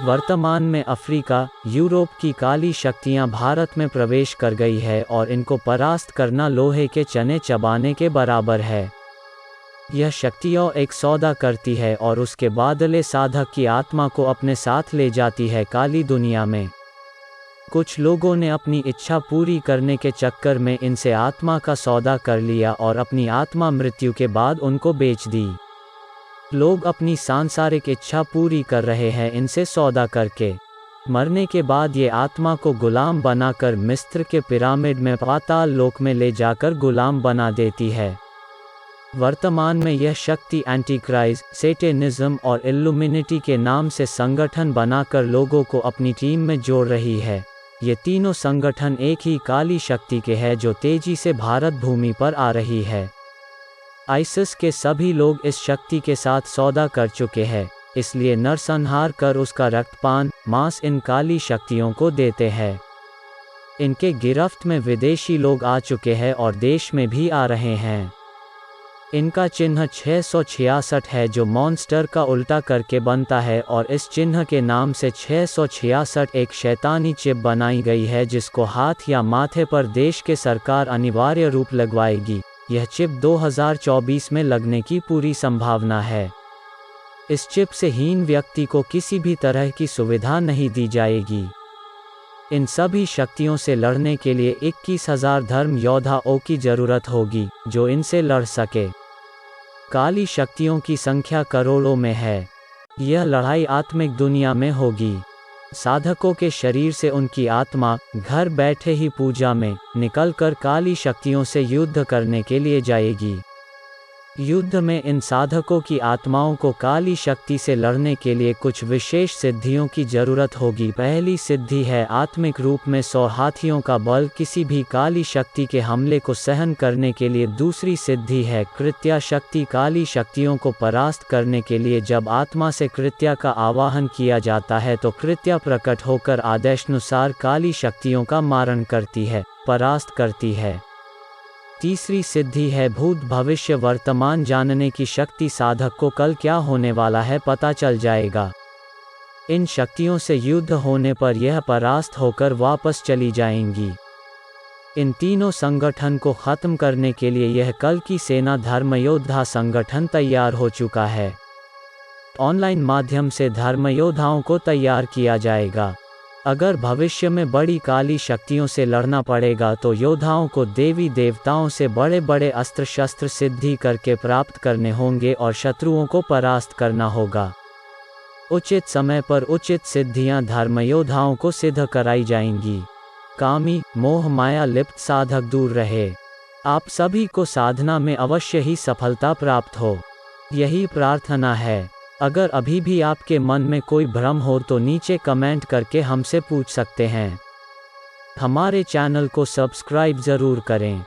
वर्तमान में Africa, Europe की काली शक्तियां भारत में प्रवेश कर गई है और इनको परास्त करना लोहे के चने चबाने के बराबर है। यह शक्तियां एक सौदा करती है और उसके बदले साधक की आत्मा को अपने साथ ले जाती है काली दुनिया में। कुछ लोगों ने अपनी इच्छा पूरी करने के चक्कर में इनसे आत्मा का सौदा कर लिया और अपनी आत्मा मृत्यु के बाद उनको बेच दी। लोग अपनी सांसारिक इच्छा पूरी कर रहे हैं इनसे सौदा करके। मरने के बाद ये आत्मा को गुलाम बनाकर मिस्र के पिरामिड में पाताल लोक में ले जाकर गुलाम बना देती है। वर्तमान में यह शक्ति एंटीक्राइस्ट, सैटेनिज्म और इल्यूमिनेटी के नाम से संगठन बनाकर लोगों को अपनी टीम में जोड़ रही है। ये तीनों संगठन एक ही काली शक्ति के हैं जो तेजी से भारत भूमि पर आ रही है। आईसिस के सभी लोग इस शक्ति के साथ सौदा कर चुके हैं, इसलिए नरसंहार कर उसका रक्तपान, मांस इन काली शक्तियों को देते हैं। इनके गिरफ्त में विदेशी लोग आ चुके हैं और देश में भी आ रहे हैं। इनका चिन्ह 666 है जो मॉन्स्टर का उल्टा करके बनता है और इस चिन्ह के नाम से 666 एक शैतानी चिप बनाई गई है जिसको हाथ या माथे पर देश के सरकार अनिवार्य रूप लगवाएगी। यह चिप 2024 में लगने की पूरी संभावना है। इस चिप से हीन व्यक्ति को किसी भी तरह की सुविधा नहीं दी जाएगी। इन सभी शक्तियों से लड़ने के लिए 21,000 धर्म योद्धाओं की जरूरत होगी जो इनसे लड़ सके। काली शक्तियों की संख्या करोड़ों में है। यह लड़ाई आत्मिक दुनिया में होगी। साधकों के शरीर से उनकी आत्मा घर बैठे ही पूजा में निकलकर काली शक्तियों से युद्ध करने के लिए जाएगी। युद्ध में इन साधकों की आत्माओं को काली शक्ति से लड़ने के लिए कुछ विशेष सिद्धियों की जरूरत होगी। पहली सिद्धि है आत्मिक रूप में 100 हाथियों का बल किसी भी काली शक्ति के हमले को सहन करने के लिए। दूसरी सिद्धि है कृत्या शक्ति। काली शक्तियों को परास्त करने के लिए जब आत्मा से कृत्या का आवाहन किया जाता है तो कृत्या प्रकट होकर आदेशानुसार काली शक्तियों का मारण करती है, परास्त करती है। तीसरी सिद्धि है भूत भविष्य वर्तमान जानने की शक्ति। साधक को कल क्या होने वाला है पता चल जाएगा। इन शक्तियों से युद्ध होने पर यह परास्त होकर वापस चली जाएंगी। इन तीनों संगठन को खत्म करने के लिए यह कल की सेना धर्मयोद्धा संगठन तैयार हो चुका है। ऑनलाइन माध्यम से धर्मयोद्धाओं को तैयार किया जाएगा। अगर भविष्य में बड़ी काली शक्तियों से लड़ना पड़ेगा तो योद्धाओं को देवी देवताओं से बड़े बड़े अस्त्र शस्त्र सिद्धि करके प्राप्त करने होंगे और शत्रुओं को परास्त करना होगा। उचित समय पर उचित सिद्धियां धर्मयोद्धाओं को सिद्ध कराई जाएंगी। कामी मोह माया लिप्त साधक दूर रहे। आप सभी को साधना में अवश्य ही सफलता प्राप्त हो, यही प्रार्थना है। अगर अभी भी आपके मन में कोई भ्रम हो तो नीचे कमेंट करके हमसे पूछ सकते हैं। हमारे चैनल को सब्सक्राइब ज़रूर करें।